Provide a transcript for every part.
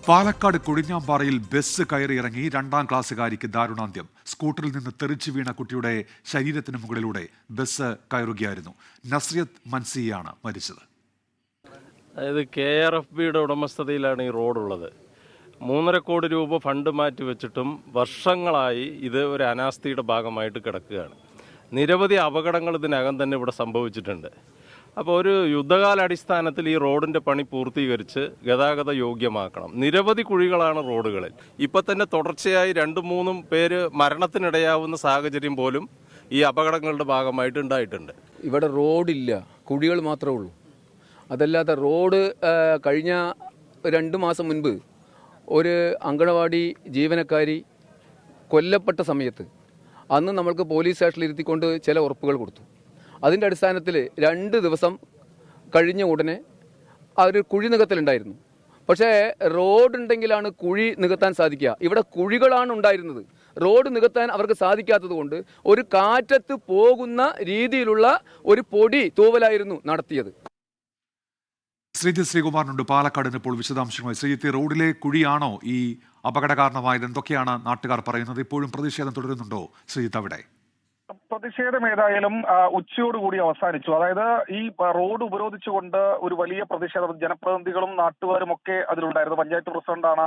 Palakkad കൊഴിഞ്ഞാമ്പാറയിൽ bus കയറിയിറങ്ങി 2ാം ക്ലാസ്സുകാരിക്ക് ദാരുണാന്ത്യം. സ്കൂട്ടറിൽ നിന്ന് തെറിച്ചു വീണ കുട്ടിയുടെ ശരീരത്തിന് മുകളിലൂടെ ബസ് കയറുകയായിരുന്നു. നസ്രിയത്ത് മൻസിയാണ് മരിച്ചത്. അതായത് KRFBയുടെ ഉടമസ്ഥതയിലാണ് ഈ റോഡുള്ളത്. 3.5 കോടി രൂപ ഫണ്ട് മാറ്റി വെച്ചിട്ടും വർഷങ്ങളായി ഇത് ഒരു അനാസ്ഥയുടെ ഭാഗമായിട്ട് കിടക്കുകയാണ്. നിരവധി അപകടങ്ങൾ ഇതിനകം തന്നെ ഇവിടെ സംഭവിച്ചിട്ടുണ്ട്. അപ്പോൾ ഒരു യുദ്ധകാലാടിസ്ഥാനത്തിൽ ഈ റോഡിൻ്റെ പണി പൂർത്തീകരിച്ച് ഗതാഗത യോഗ്യമാക്കണം. നിരവധി കുഴികളാണ് റോഡുകളിൽ. ഇപ്പം തന്നെ തുടർച്ചയായി 2-3 പേര് മരണത്തിനിടയാവുന്ന സാഹചര്യം പോലും ഈ അപകടങ്ങളുടെ ഭാഗമായിട്ട് ഉണ്ടായിട്ടുണ്ട്. ഇവിടെ റോഡില്ല, കുഴികൾ മാത്രമേ ഉള്ളൂ. അതല്ലാതെ റോഡ് കഴിഞ്ഞ 2 മാസം മുൻപ് ഒരു അങ്കണവാടി ജീവനക്കാരി കൊല്ലപ്പെട്ട സമയത്ത് അന്ന് നമ്മൾക്ക് പോലീസ് സ്റ്റേഷനിൽ ഇരുത്തിക്കൊണ്ട് ചില ഉറപ്പുകൾ കൊടുത്തു. അതിൻ്റെ അടിസ്ഥാനത്തിൽ 2 ദിവസം കഴിഞ്ഞ ഉടനെ ഒരു കുഴി നികത്തലുണ്ടായിരുന്നു. പക്ഷേ റോഡുണ്ടെങ്കിലാണ് കുഴി നികത്താൻ സാധിക്കുക. ഇവിടെ കുഴികളാണ് ഉണ്ടായിരുന്നത്. റോഡ് നികത്താൻ അവർക്ക് സാധിക്കാത്തത് കൊണ്ട് ഒരു കാറ്റത്ത് പോകുന്ന രീതിയിലുള്ള ഒരു പൊടി തൂവലായിരുന്നു നടത്തിയത്. ശ്രീജിത്ത് ശ്രീകുമാറിനുണ്ട് പാലക്കാടിന് ഇപ്പോൾ വിശദാംശങ്ങളുമായി. ശ്രീജിത്ത്, റോഡിലെ കുഴിയാണോ ഈ അപകട കാരണമായത്? എന്തൊക്കെയാണ് നാട്ടുകാർ പറയുന്നത്? ഇപ്പോഴും പ്രതിഷേധം തുടരുന്നുണ്ടോ ശ്രീജിത്ത് അവിടെ? പ്രതിഷേധം ഏതായാലും ഉച്ചയോടുകൂടി അവസാനിച്ചു. അതായത് ഈ റോഡ് ഉപരോധിച്ചുകൊണ്ട് ഒരു വലിയ പ്രതിഷേധം ജനപ്രതിനിധികളും നാട്ടുകാരും ഒക്കെ അതിലുണ്ടായിരുന്നു. പഞ്ചായത്ത് പ്രസിഡന്റാണ്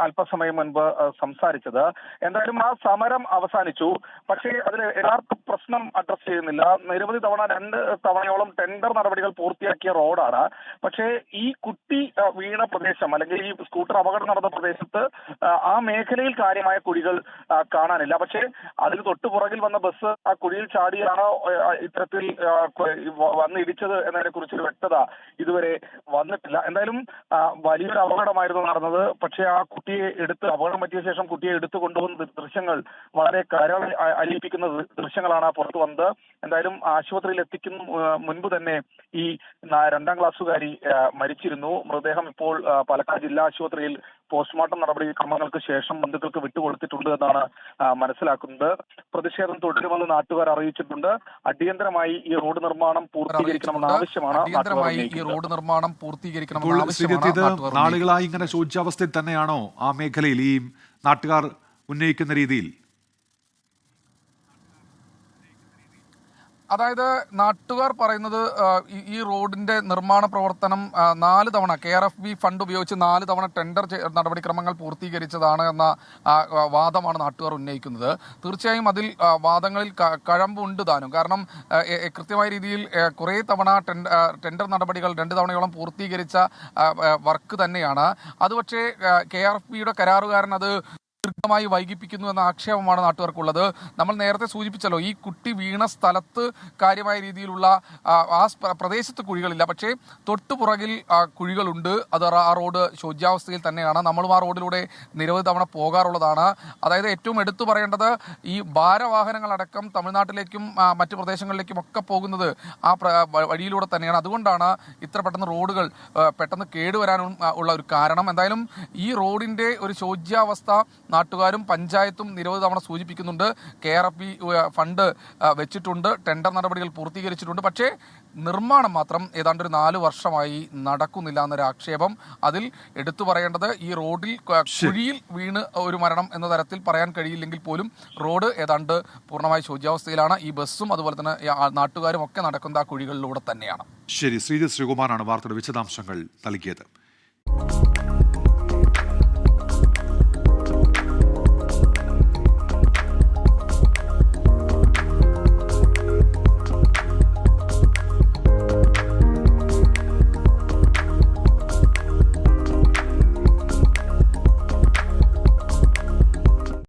അല്പസമയം മുൻപ് സംസാരിച്ചത്. എന്തായാലും ആ സമരം അവസാനിച്ചു. പക്ഷേ അതിൽ യഥാർത്ഥ പ്രശ്നം അഡ്രസ് ചെയ്യുന്നില്ല. നിരവധി തവണ 2 തവണയോളം ടെൻഡർ നടപടികൾ പൂർത്തിയാക്കിയ റോഡാണ്. പക്ഷേ ഈ കുട്ടി വീണ പ്രദേശം അല്ലെങ്കിൽ ഈ സ്കൂട്ടർ അപകടം നടന്ന പ്രദേശത്ത് ആ മേഖലയിൽ കാര്യമായ കുഴികൾ കാണാനില്ല. പക്ഷേ അതിന് തൊട്ടു പുറകിൽ വന്ന ബസ് ആ കുഴിയിൽ ചാടിയാണോ ഇത്തരത്തിൽ വന്ന് ഇടിച്ചത് എന്നതിനെ കുറിച്ചൊരു വ്യക്തത ഇതുവരെ വന്നിട്ടില്ല. എന്തായാലും വലിയൊരു അപകടമായിരുന്നു നടന്നത്. പക്ഷേ ആ കുട്ടിയെ അപകടം പറ്റിയ ശേഷം കുട്ടിയെ എടുത്തു കൊണ്ടുപോകുന്ന ദൃശ്യങ്ങൾ വളരെ കരൾ അലിയിപ്പിക്കുന്ന ദൃശ്യങ്ങളാണ് പുറത്തു വന്നത്. എന്തായാലും ആശുപത്രിയിൽ എത്തിക്കുന്ന മുൻപ് തന്നെ ഈ 2ാം ക്ലാസ്സുകാരി മരിച്ചിരുന്നു. മൃതദേഹം ഇപ്പോൾ പാലക്കാട് ജില്ലാ ആശുപത്രിയിൽ പോസ്റ്റ്മോർട്ടം നടപടിക്രമങ്ങൾക്ക് ശേഷം ബന്ധുക്കൾക്ക് വിട്ടുകൊടുത്തിട്ടുണ്ട് എന്നാണ് മനസ്സിലാക്കുന്നത്. പ്രതിഷേധം തുടരുമെന്ന് നാട്ടുകാർ അറിയിച്ചിട്ടുണ്ട്. അടിയന്തരമായി ഈ റോഡ് നിർമ്മാണം പൂർത്തീകരിക്കണമെന്ന ആവശ്യമാണ്. നാളുകളായി ഇങ്ങനെ ശോച്യാവസ്ഥയിൽ തന്നെയാണോ ആ മേഖലയിൽ ഈ നാട്ടുകാർ ഉന്നയിക്കുന്ന രീതിയിൽ? അതായത് നാട്ടുകാർ പറയുന്നത് ഈ റോഡിന്റെ നിർമ്മാണ പ്രവർത്തനം 4 തവണ KRFB ഫണ്ട് ഉപയോഗിച്ച് 4 തവണ ടെൻഡർ നടപടിക്രമങ്ങൾ പൂർത്തീകരിച്ചതാണ് എന്ന വാദമാണ് നാട്ടുകാർ ഉന്നയിക്കുന്നത്. തീർച്ചയായും അതിൽ വാദങ്ങളിൽ കഴമ്പുണ്ട് താനും. കാരണം കൃത്യമായ രീതിയിൽ കുറേ തവണ ടെൻഡർ നടപടികൾ 2 തവണയോളം പൂർത്തീകരിച്ച വർക്ക് തന്നെയാണ് അത്. പക്ഷേ KRFBയുടെ കരാറുകാരൻ അത് ദീർഘമായി വൈകിപ്പിക്കുന്നു എന്ന ആക്ഷേപമാണ് നാട്ടുകാർക്കുള്ളത്. നമ്മൾ നേരത്തെ സൂചിപ്പിച്ചല്ലോ, ഈ കുട്ടി വീണ സ്ഥലത്ത് കാര്യമായ രീതിയിലുള്ള ആ പ്രദേശത്ത് കുഴികളില്ല. പക്ഷേ തൊട്ടുപുറകിൽ കുഴികളുണ്ട്. അത് ആ റോഡ് ശോച്യാവസ്ഥയിൽ തന്നെയാണ്. നമ്മളും ആ റോഡിലൂടെ നിരവധി തവണ പോകാറുള്ളതാണ്. അതായത് ഏറ്റവും എടുത്തു പറയേണ്ടത് ഈ ഭാരവാഹനങ്ങളടക്കം തമിഴ്നാട്ടിലേക്കും മറ്റു പ്രദേശങ്ങളിലേക്കും ഒക്കെ പോകുന്നത് ആ വഴിയിലൂടെ തന്നെയാണ്. അതുകൊണ്ടാണ് ഇത്ര പെട്ടെന്ന് റോഡുകൾ പെട്ടെന്ന് കേടുവരാനും ഉള്ള ഒരു കാരണം. എന്തായാലും ഈ റോഡിൻ്റെ ഒരു ശോച്യാവസ്ഥ നാട്ടുകാരും പഞ്ചായത്തും നിരവധി തവണ സൂചിപ്പിക്കുന്നുണ്ട്. KRFB ഫണ്ട് വെച്ചിട്ടുണ്ട്, ടെൻഡർ നടപടികൾ പൂർത്തീകരിച്ചിട്ടുണ്ട്. പക്ഷേ നിർമ്മാണം മാത്രം ഏതാണ്ട് ഒരു 4 വർഷമായി നടക്കുന്നില്ല എന്നൊരു ആക്ഷേപം. അതിൽ എടുത്തു പറയേണ്ടത് ഈ റോഡിൽ കുഴിയിൽ വീണ് ഒരു മരണം എന്ന തരത്തിൽ പറയാൻ കഴിയില്ലെങ്കിൽ പോലും റോഡ് ഏതാണ്ട് പൂർണ്ണമായി ശോച്യാവസ്ഥയിലാണ്. ഈ ബസ്സും അതുപോലെ തന്നെ നാട്ടുകാരും ഒക്കെ നടക്കുന്ന ആ കുഴികളിലൂടെ തന്നെയാണ്. ശരി, ശ്രീജിത്ത് ശ്രീകുമാറാണ് വാർത്തയുടെ വിശദാംശങ്ങൾ നൽകിയത്.